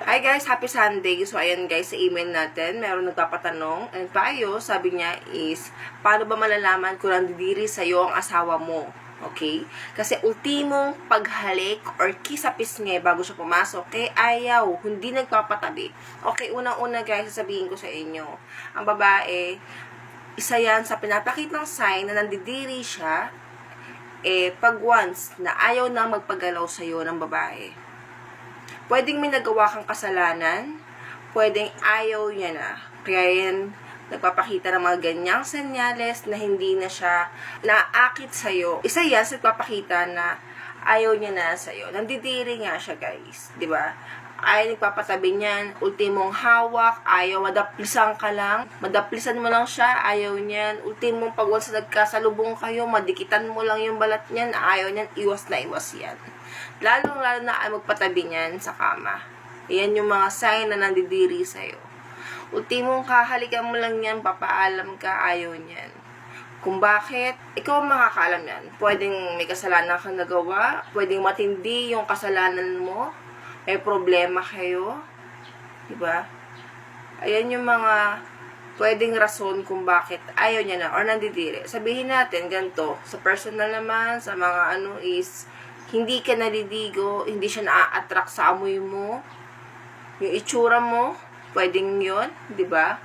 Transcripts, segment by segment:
Hi guys, happy Sunday. So ayan guys, sa email natin, meron nagpapatanong. And payo, sabi niya is, paano ba malalaman kung nandidiri sa'yo ang asawa mo? Okay? Kasi ultimong paghalik or kisapis niya bago siya pumasok, ayaw, hindi nagpapatabi. Okay, unang-una guys, sasabihin ko sa inyo, ang babae, isa yan sa pinapakitang sign na nandidiri siya, pag once na ayaw na magpagalaw sa'yo ng babae. Pwedeng may nagawa kang kasalanan, pwedeng ayaw niya na. Kaya yan, nagpapakita ng mga ganyang senyales na hindi na siya naakit sa'yo. Isa yan sa nagpapakita na ayaw niya na sa'yo. Nandidiri nga siya guys, di ba? Ayaw nagpapatabi niyan, ultimong hawak, ayaw madaplisan ka lang, madaplisan mo lang siya, ayaw niyan, ultimong pag once nagkasalubong kayo, madikitan mo lang yung balat niyan, ayaw niyan, iwas na iwas yan. Lalo na ay magpatabi niyan sa kama. Yan yung mga sign na nandidiri sa'yo. Ultimong kahalikan mo lang yan, papaalam ka, ayaw niyan. Kung bakit, ikaw ang makakaalam yan. Pwedeng may kasalanan kang nagawa, pwedeng matindi yung kasalanan mo, may problema kayo, diba? Ayan yung mga pwedeng rason kung bakit ayaw niya na or nandidiri. Sabihin natin, ganito, sa personal naman, sa mga is, hindi ka naliligo, hindi siya na-attract sa amoy mo, yung itsura mo, pwedeng yun, di ba?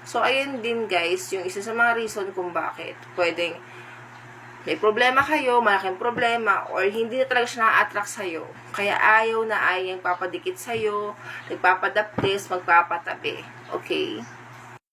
So, ayun din guys, yung isa sa mga reason kung bakit pwedeng may problema kayo, malaking problema, or hindi na talaga siya na-attract sa'yo. Kaya ayaw na ayaw papadikit sa'yo, nagpapadaplis, magpapatabi. Okay?